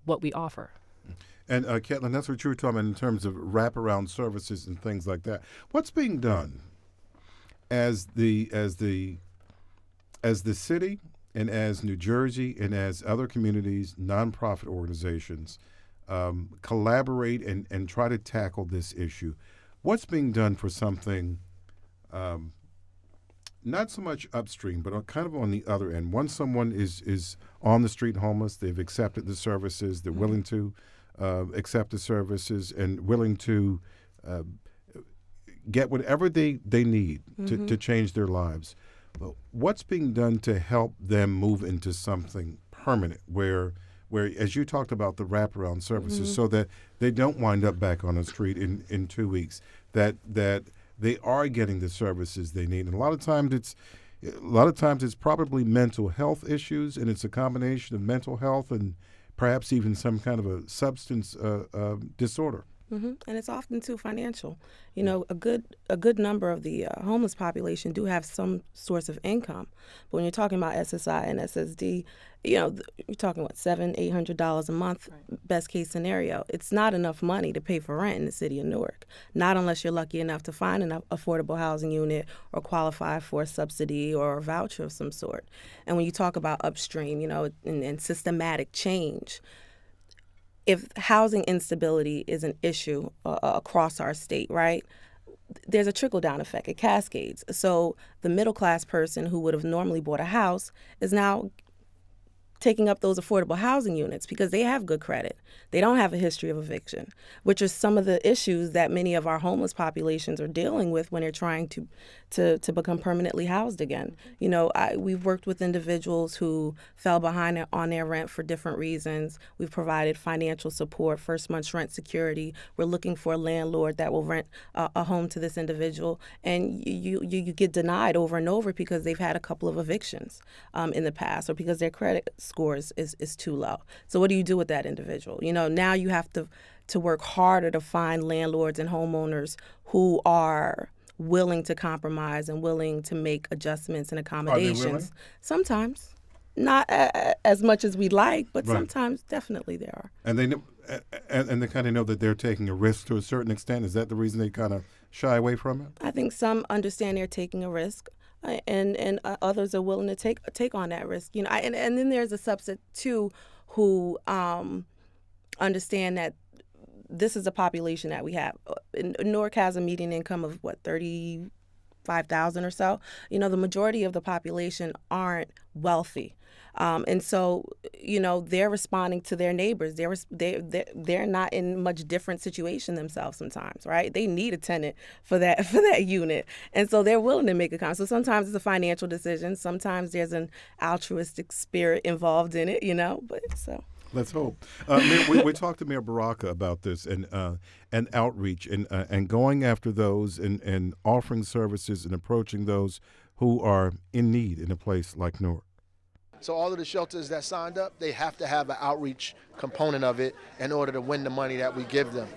what we offer. And Caitlin, that's what you were talking about in terms of wraparound services and things like that. What's being done as the city and as New Jersey and as other communities, nonprofit organizations, collaborate and try to tackle this issue? What's being done for something not so much upstream, but kind of on the other end? Once someone is on the street homeless, they've accepted the services, they're willing to accept the services and willing to get whatever they need to change their lives. What's being done to help them move into something permanent where as you talked about the wraparound services so that they don't wind up back on the street in 2 weeks, that they are getting the services they need? And a lot of times it's probably mental health issues, and it's a combination of mental health and perhaps even some kind of a substance disorder. And it's often too financial. A good number of the homeless population do have some source of income, but when you're talking about SSI and SSD, you're talking $700-800 a month, right. Best case scenario. It's not enough money to pay for rent in the city of Newark. Not unless you're lucky enough to find an affordable housing unit or qualify for a subsidy or a voucher of some sort. And when you talk about upstream, and systematic change. If housing instability is an issue across our state, right, there's a trickle-down effect. It cascades. So the middle-class person who would have normally bought a house is now taking up those affordable housing units because they have good credit. They don't have a history of eviction, which are some of the issues that many of our homeless populations are dealing with when they're trying to become permanently housed again. We've worked with individuals who fell behind on their rent for different reasons. We've provided financial support, first month's rent security. We're looking for a landlord that will rent a home to this individual, and you get denied over and over because they've had a couple of evictions in the past, or because their credit scores is too low. So what do you do with that individual? Now you have to work harder to find landlords and homeowners who are willing to compromise and willing to make adjustments and accommodations. Are they willing? Sometimes. Not as much as we'd like, but Right. sometimes definitely there are. And they kind of know that they're taking a risk to a certain extent. Is that the reason they kind of shy away from it? I think some understand they're taking a risk, and others are willing to take on that risk. And then there's a subset too who understand that this is a population that we have. Newark has a median income of $35,000 or so. The majority of the population aren't wealthy. And so, they're responding to their neighbors. They're not in much different situation themselves sometimes, right? They need a tenant for that unit. And so they're willing to make a comment. So sometimes it's a financial decision. Sometimes there's an altruistic spirit involved in it, but so. Let's hope. We talked to Mayor Baraka about this and outreach and going after those and offering services and approaching those who are in need in a place like Newark? So all of the shelters that signed up, they have to have an outreach component of it in order to win the money that we give them.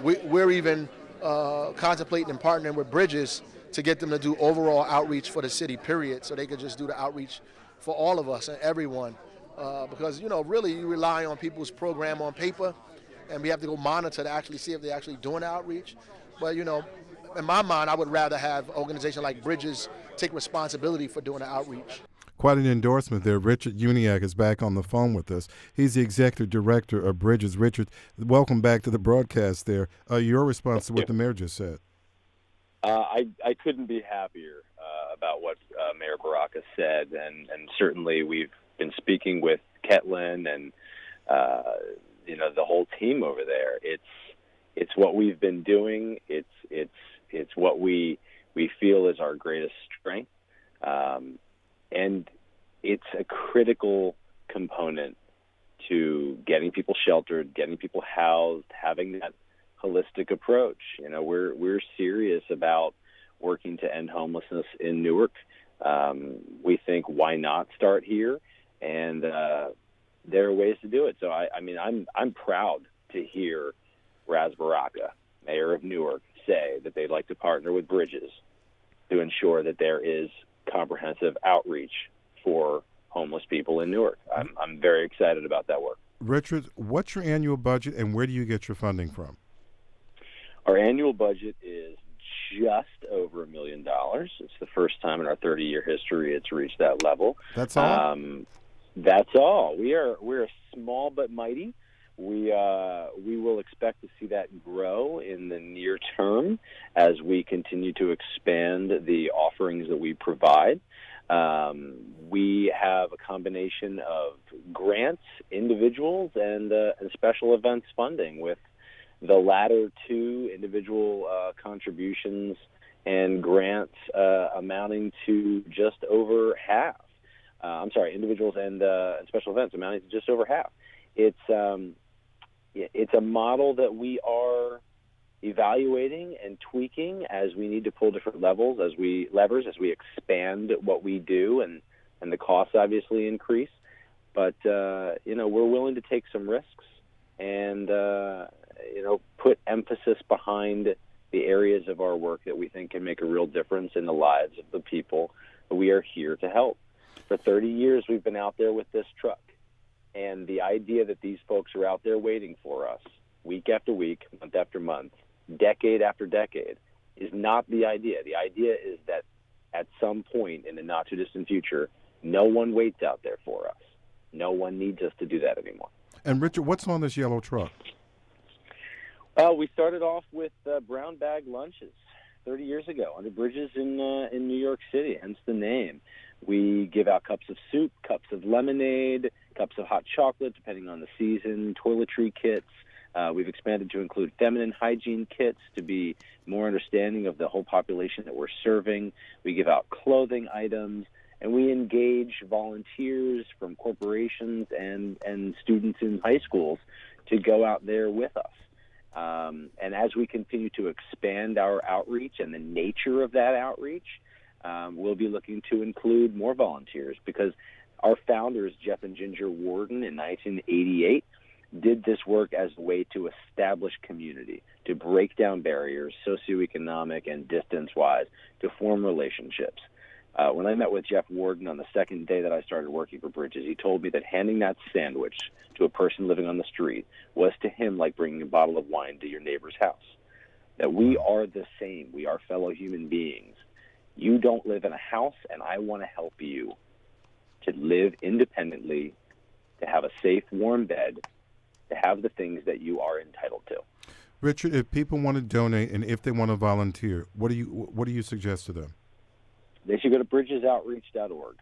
We're even contemplating and partnering with Bridges to get them to do overall outreach for the city, period, so they could just do the outreach for all of us and everyone. Because, really you rely on people's program on paper, and we have to go monitor to actually see if they're actually doing the outreach. But, in my mind, I would rather have an organization like Bridges take responsibility for doing the outreach. Quite an endorsement there. Richard Uniacke is back on the phone with us. He's the executive director of Bridges. Richard, welcome back to the broadcast there. Your response to what the mayor just said. I couldn't be happier about what Mayor Baraka said, and certainly we've been speaking with Ketlin and the whole team over there. It's what we've been doing. It's what we feel is our greatest strength. And it's a critical component to getting people sheltered, getting people housed, having that holistic approach. We're serious about working to end homelessness in Newark. We think, why not start here? And there are ways to do it. So I'm proud to hear Ras Baraka, mayor of Newark, say that they'd like to partner with Bridges to ensure that there is comprehensive outreach for homeless people in Newark. I'm very excited about that work. Richard, what's your annual budget and where do you get your funding from? Our annual budget is just over $1 million. It's the first time in our 30-year history it's reached that level. That's all? That's all. We're small but mighty. We will expect to see that grow in the near term as we continue to expand the offerings that we provide. We have a combination of grants, individuals, and special events funding, with the latter two, individual contributions and grants, amounting to just over half. Individuals and special events amounting to just over half. It's a model that we are evaluating and tweaking as we need to pull different levers as we expand what we do, and the costs obviously increase. But we're willing to take some risks and put emphasis behind the areas of our work that we think can make a real difference in the lives of the people that we are here to help. For 30 years, we've been out there with this truck. And the idea that these folks are out there waiting for us week after week, month after month, decade after decade is not the idea. The idea is that at some point in the not-too-distant future, no one waits out there for us. No one needs us to do that anymore. And, Richard, what's on this yellow truck? We started off with brown bag lunches 30 years ago under Bridges in New York City, hence the name. We give out cups of soup, cups of lemonade, cups of hot chocolate, depending on the season, toiletry kits. We've expanded to include feminine hygiene kits to be more understanding of the whole population that we're serving. We give out clothing items, and we engage volunteers from corporations and students in high schools to go out there with us. And as we continue to expand our outreach and the nature of that outreach, we'll be looking to include more volunteers, because our founders, Jeff and Ginger Warden, in 1988, did this work as a way to establish community, to break down barriers, socioeconomic and distance-wise, to form relationships. When I met with Jeff Warden on the second day that I started working for Bridges, he told me that handing that sandwich to a person living on the street was to him like bringing a bottle of wine to your neighbor's house. That we are the same. We are fellow human beings. You don't live in a house, and I want to help you to live independently, to have a safe, warm bed, to have the things that you are entitled to. Richard, if people want to donate and if they want to volunteer, what do you suggest to them? They should go to bridgesoutreach.org.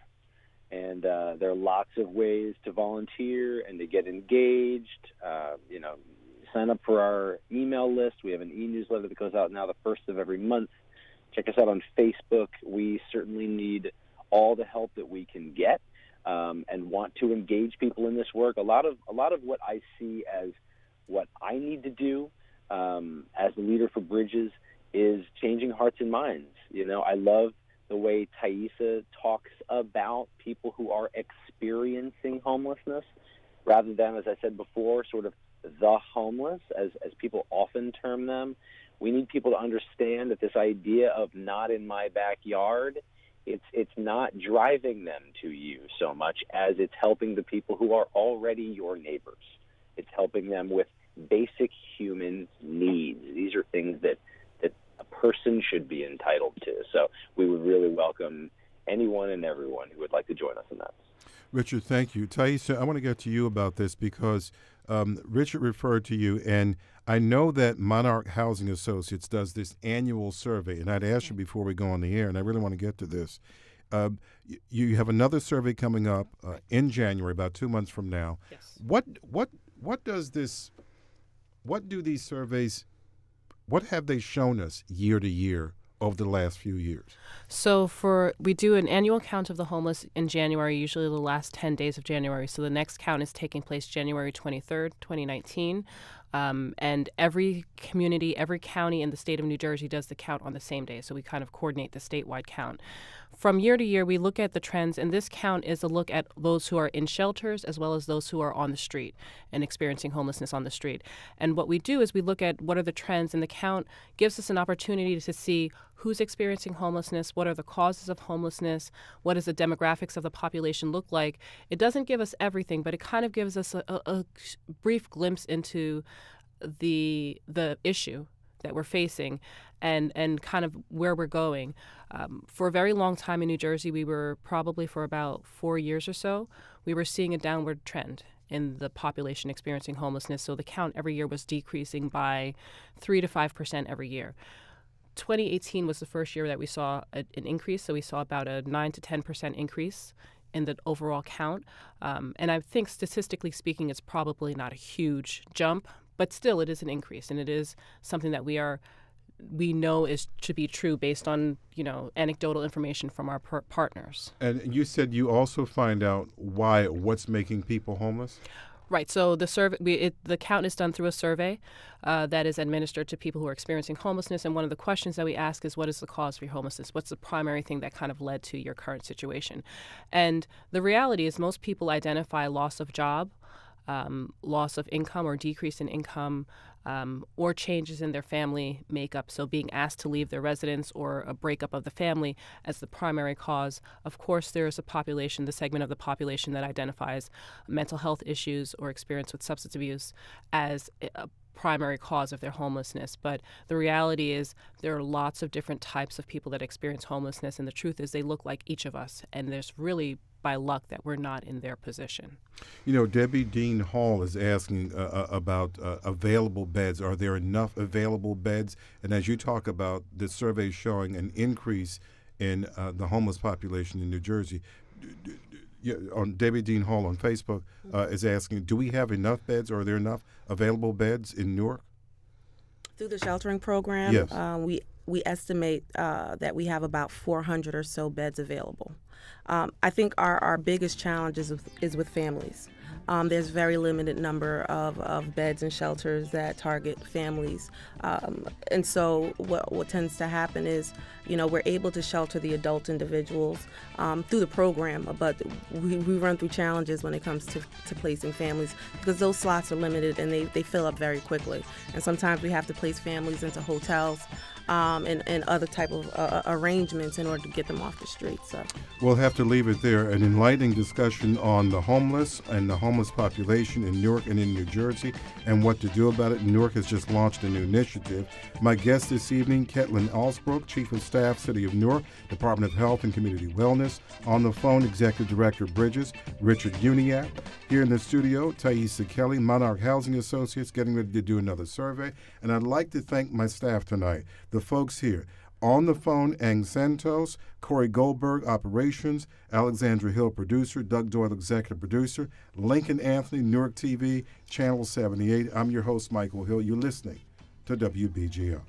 And there are lots of ways to volunteer and to get engaged. Sign up for our email list. We have an e-newsletter that goes out now the first of every month. Check us out on Facebook. We certainly need all the help that we can get, and want to engage people in this work. A lot of what I see as what I need to do as the leader for Bridges is changing hearts and minds. I love the way Thaisa talks about people who are experiencing homelessness, rather than, as I said before, sort of the homeless, as people often term them. We need people to understand that this idea of not in my backyard, it's not driving them to you so much as it's helping the people who are already your neighbors. It's helping them with basic human needs. These are things that a person should be entitled to. So we would really welcome anyone and everyone who would like to join us in that. Richard, thank you. Thaisa, I want to get to you about this because Richard referred to you, and I know that Monarch Housing Associates does this annual survey, and I'd asked you before we go on the air, and I really want to get to this. You have another survey coming up in January, about 2 months from now. Yes. What do these surveys, what have they shown us year to year over the last few years? So we do an annual count of the homeless in January, usually the last 10 days of January. So the next count is taking place January 23rd, 2019. And every community, every county in the state of New Jersey does the count on the same day. So we kind of coordinate the statewide count. From year to year, we look at the trends, and this count is a look at those who are in shelters as well as those who are on the street and experiencing homelessness on the street. And what we do is we look at what are the trends, and the count gives us an opportunity to see who's experiencing homelessness, what are the causes of homelessness, what does the demographics of the population look like. It doesn't give us everything, but it kind of gives us a brief glimpse into the issue that we're facing and kind of where we're going. For a very long time in New Jersey, we were probably for about 4 years or so, we were seeing a downward trend in the population experiencing homelessness. So the count every year was decreasing by 3 to 5% every year. 2018 was the first year that we saw an increase. So we saw about a 9 to 10% increase in the overall count. And I think statistically speaking, it's probably not a huge jump, but still it is an increase. And it is something that we know is to be true based on, anecdotal information from our partners. And you said you also find out what's making people homeless? Right. So the survey, the count is done through a survey that is administered to people who are experiencing homelessness. And one of the questions that we ask is, what is the cause for your homelessness? What's the primary thing that kind of led to your current situation? And the reality is most people identify loss of job, loss of income or decrease in income, or changes in their family makeup, so being asked to leave their residence or a breakup of the family as the primary cause. Of course, there is the segment of the population that identifies mental health issues or experience with substance abuse as a primary cause of their homelessness. But the reality is there are lots of different types of people that experience homelessness, and the truth is they look like each of us, and there's really by luck that we're not in their position. Debbie Dean Hall is asking about available beds. Are there enough available beds? And as you talk about the survey showing an increase in the homeless population in New Jersey, on Debbie Dean Hall on Facebook is asking, do we have enough beds? Or are there enough available beds in Newark? Through the sheltering program, yes. We estimate that we have about 400 or so beds available. I think our biggest challenge is with families. There's very limited number of beds and shelters that target families. And so what tends to happen is, we're able to shelter the adult individuals through the program, but we run through challenges when it comes to placing families because those slots are limited and they fill up very quickly. And sometimes we have to place families into hotels and other type of arrangements in order to get them off the street. So we'll have to leave it there. An enlightening discussion on the homeless and the homeless population in Newark and in New Jersey and what to do about it. Newark has just launched a new initiative. My guest this evening, Ketlin Alsbrook, Chief of Staff, City of Newark, Department of Health and Community Wellness. On the phone, Executive Director Bridges, Richard Uniac. Here in the studio, Thaisa Kelly, Monarch Housing Associates, getting ready to do another survey. And I'd like to thank my staff tonight. The folks here. On the phone, Ang Santos, Corey Goldberg, Operations, Alexandra Hill, Producer, Doug Doyle, Executive Producer, Lincoln Anthony, Newark TV, Channel 78. I'm your host, Michael Hill. You're listening to WBGO.